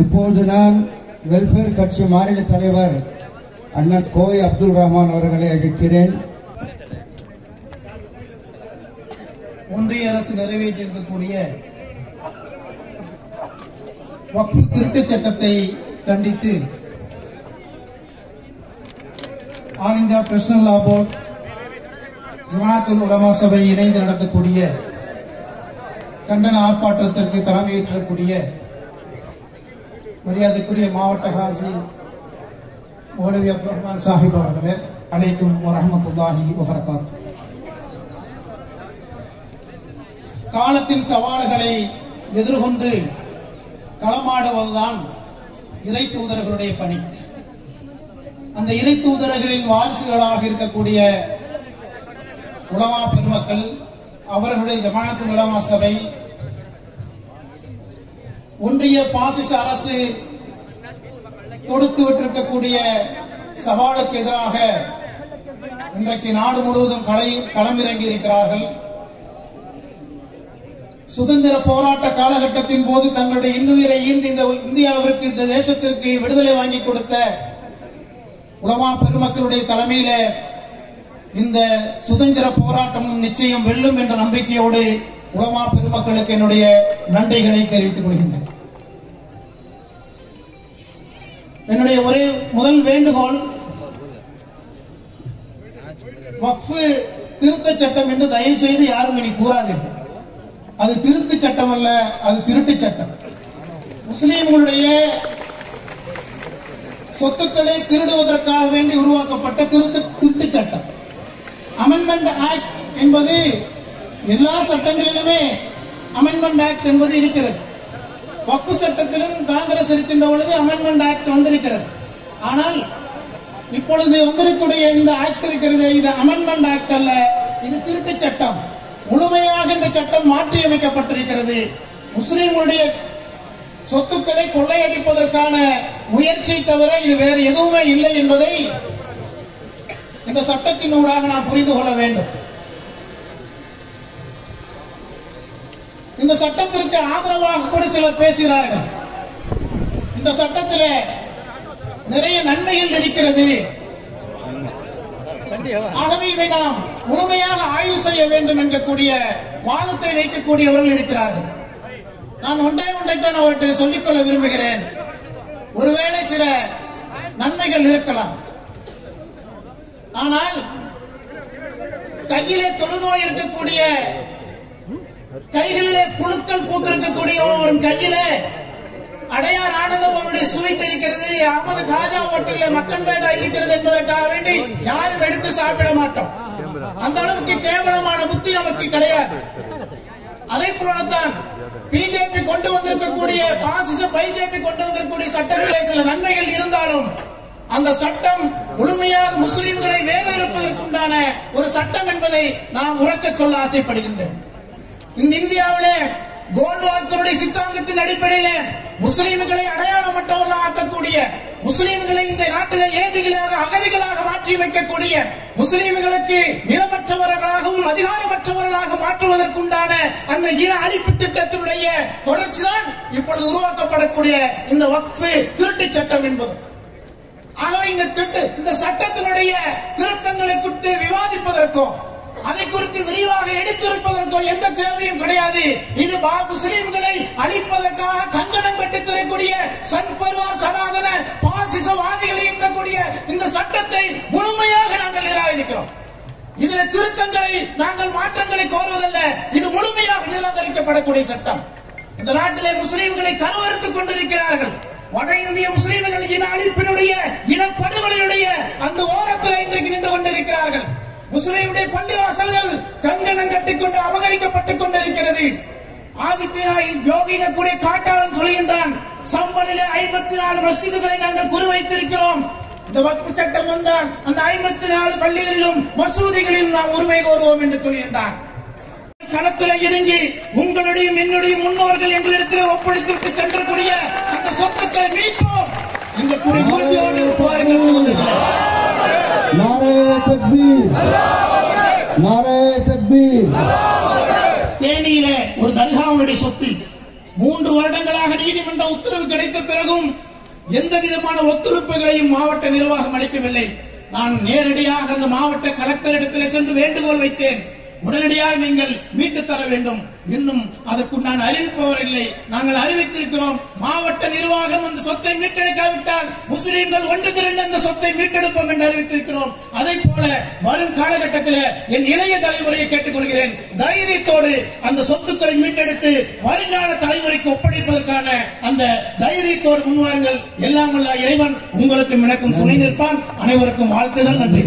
இப்போது நான் வெல்ஃபேர் கட்சி மாநில தலைவர் அண்ணன் கோவை அப்துல் ரஹ்மான் அவர்களை அழைக்கிறேன். ஒன்றிய அரசு நிறைவேற்றியிருக்கக்கூடிய வக்ஃப் திருத்தச் சட்டத்தை கண்டித்து all India professional law board Jamathul Ulama சபை இணைந்து நடத்தக்கூடிய கண்டன ஆர்ப்பாட்டத்திற்கு தலைமையேற்றக்கூடிய மரியாதைக்குரிய மாவட்ட ஹாஜி மௌலவி அப்துல் ரஹ்மான் சாஹிப் அவர்களே, அலைக்கும் வரஹ்மத்துல்லாஹி வபரகாத்துஹு. காலத்தின் சவால்களை எதிர்கொண்டு களமாடுவதுதான் இறை தூதர்களுடைய பணி. அந்த இறை தூதர்களின் வாரிசுகளாக இருக்கக்கூடிய உலமா பெருமக்கள், அவர்களுடைய ஜமாஅத்துல் உலமா சபை, ஒன்றிய பாசிச அரசு தொடுத்து விட்டிருக்கக்கூடிய சவாலுக்கு எதிராக இன்றைக்கு நாடு முழுவதும் களமிறங்கி இருக்கிறார்கள். சுதந்திர போராட்ட காலகட்டத்தின் போது தங்களுடைய இன்னுயிரை ஈந்து இந்த இந்தியாவிற்கு, இந்த தேசத்திற்கு விடுதலை வாங்கி கொடுத்த உலமா பெருமக்களுடைய தலைமையில இந்த சுதந்திர போராட்டமும் நிச்சயம் வெல்லும் என்ற நம்பிக்கையோடு உலமா பெருமக்களுக்கு என்னுடைய நன்றிகளை தெரிவித்துக் கொள்கின்றேன். என்னுடைய ஒரே முதல் வேண்டுகோள், வக்ஃப் திருத்தச் சட்டம் என்று தயவு செய்து யாரும் இனி கூறாதீர்கள். அது திருத்தச் சட்டம் அல்ல, அது திருட்டுச் சட்டம். முஸ்லீம்களுடைய சொத்துக்களை திருடுவதற்காக வேண்டி உருவாக்கப்பட்ட திருட்டுச் சட்டம். அமெண்ட்மெண்ட் ஆக்ட் என்பது எல்லா சட்டங்களிலுமே அமெண்ட்மெண்ட் ஆக்ட் என்பது இருக்கிறது. வக்ஃப் சட்டத்திலும் காங்கிரஸ் இருக்கின்ற பொழுது அமெண்ட்மெண்ட் ஆக்ட் வந்திருக்கிறது. ஆனால் இப்பொழுது வந்திருக்கக்கூடிய இந்த ஆக்ட் இருக்கிறது, இது அமெண்ட்மெண்ட் ஆக்ட் அல்ல, இது திருட்டுச் சட்டம். முழுமையாக இந்த சட்டம் மாற்றியமைக்கப்பட்டிருக்கிறது. முஸ்லீம்களுடைய சொத்துக்களை கொள்ளையடிப்பதற்கான முயற்சி தவிர இது வேறு எதுவுமே இல்லை என்பதை இந்த சட்டத்தினூடாக நாம் புரிந்து கொள்ள வேண்டும். இந்த சட்டத்திற்கு ஆதரவாக கூட சிலர் பேசுகிறார்கள். இந்த சட்டத்தில் நிறைய நன்மைகள் இருக்கிறது, ஆகவே இதை நாம் முழுமையாக ஆய்வு செய்ய வேண்டும் என்கக்கூடிய வாதத்தை வைக்கக்கூடியவர்கள் இருக்கிறார்கள். நான் ஒன்றைத்தான் அவர்கிட்ட சொல்லிக்கொள்ள விரும்புகிறேன். ஒருவேளை சில நன்மைகள் இருக்கலாம், ஆனால் கையிலே தொழுநோய் இருக்கக்கூடிய, கைகளிலே புழுக்கள் பூத்திருக்கக்கூடிய ஒரு கையிலே அடையார் ஆனந்தம் அவருடைய ஸ்வீட் இருக்கிறது, அகமது காஜா ஹோட்டலில் மக்கன் பேடா இருக்கிறது என்பதற்காக வேண்டி யாரும் எடுத்து சாப்பிட மாட்டோம். அந்த அளவுக்கு கேவலமான புத்தி நமக்கு கிடையாது. அதே போலத்தான் பிஜேபி கொண்டு வந்திருக்கக்கூடிய, பாசிச பிஜேபி கொண்டு வந்திருக்கக்கூடிய சட்டத்திலே சில நன்மைகள் இருந்தாலும் அந்த சட்டம் முழுமையாக முஸ்லிம்களை வேறறுப்பதற்குண்டான ஒரு சட்டம் என்பதை நாம் உறக்க சொல்ல ஆசைப்படுகின்றேன். இந்த இந்தியாவிலே கோல்வாக்கருடைய சித்தாந்தத்தின் அடிப்படையில் முஸ்லீம்களை அடையாளமற்றவர்களாக ஆக்கக்கூடிய, முஸ்லீம்களை இந்த நாட்டிலே ஏதிகளாக அகதிகளாக மாற்றி வைக்கக்கூடிய, முஸ்லீம்களுக்கு நிலமற்றவர்களாகவும் அதிகாரமற்றவர்களாக மாற்றுவதற்குண்டான அந்த இன அழிப்பு திட்டத்தினுடைய தொடர்ச்சிதான் இப்பொழுது உருவாக்கப்படக்கூடிய இந்த வக்ஃப் திருட்டுச் சட்டம் என்பது. ஆகவே இந்த சட்டத்தினுடைய திருத்தங்களை குறித்து விவாதிப்பதற்கோ அதை குறித்து விரிவாக எடுத்திருப்பதற்கோ எந்த தேவையும் கிடையாது. இது முஸ்லிம்களை அழிப்பதற்காக கங்கணம் கட்டித் தரக்கூடிய சன்பர்வார் சனாதன பாசிசவாதிகளை இருக்கக்கூடிய இந்த சட்டத்தை முழுமையாக நாங்கள் நிராகரிக்கிறோம். இதில் திருத்தங்களை, நாங்கள் மாற்றங்களை கோருவதல்ல, இது முழுமையாக நிராகரிக்கப்படக்கூடிய சட்டம். இந்த நாட்டிலே முஸ்லிம்களை கருவறுத்துக் கொண்டிருக்கிறார்கள். வட இந்திய முஸ்லிம்கள் இன அழிப்பினுடைய, இனப்படுகொலையுடைய அந்த ஓரத்தில் இன்றைக்கு நின்று கொண்டிருக்கிறார்கள். முஸ்லிமுடைய பள்ளிவாசல்கள் கங்கணம் கட்டிக்கொண்டு அபகரிக்கப்பட்டுக் கொண்டிருக்கிறது. ஆதித்யநாத் யோகின கூட காட்டாளன் சொல்கின்றான், சம்பனிலே 54 மஸ்ஜிதுகளை நாங்கள் குறிவைத்திருக்கிறோம். இந்த வக்ஃப் சட்டம் வந்தால் அந்த 54 பள்ளிகளிலும் மசூதிகளிலும் நாம் உரிமை கோருவோம் என்று சொல்கின்றான். களத்தில் இறங்கி உங்களுடைய என்னுடைய முன்னோர்கள் எங்களிடத்தில் ஒப்படைத்து சென்றக்கூடிய அந்த சொத்துக்களை மீட்போம் இந்த உறுதியோடு பாருங்கள் சகோதரர்களே. நாரே தக்பீர், நாரே தக்பீர். தேனியிலே ஒரு தர்காவுடைய சொத்து 3 வருடங்களாக நீதிமன்ற உத்தரவு கிடைத்த பிறகும் எந்த விதமான ஒத்துழைப்புகளையும் மாவட்ட நிர்வாகம் அளிக்கவில்லை. நான் நேரடியாக அந்த மாவட்ட கலெக்டரிடத்தில் சென்று வேண்டுகோள் வைத்தேன். உடனடியாக நீங்கள் மீட்டு தர வேண்டும். இன்னும் அதற்குண்டான அறிவிப்பவரில்லை. நாங்கள் அறிவித்திருக்கிறோம். மாவட்ட நிர்வாகம் அந்த சொத்தை மீட்டெடுக்காவிட்டால் முஸ்லீம்கள் ஒன்று திரண்டு அந்த சொத்தை மீட்டெடுப்போம் என்று அறிவித்திருக்கிறோம். அதை போல வரும் காலகட்டத்தில் என் இளைய தலைமுறையை கேட்டுக்கொள்கிறேன், தைரியத்தோடு அந்த சொத்துக்களை மீட்டெடுத்து வருங்கால தலைமுறைக்கு ஒப்படைப்பதற்கான அந்த தைரியத்தோடு முன்வாருங்கள். எல்லாம் வல்ல இறைவன் உங்களுக்கு எனக்கும் துணை நிற்பான். அனைவருக்கும் வாழ்த்துகள். நன்றி.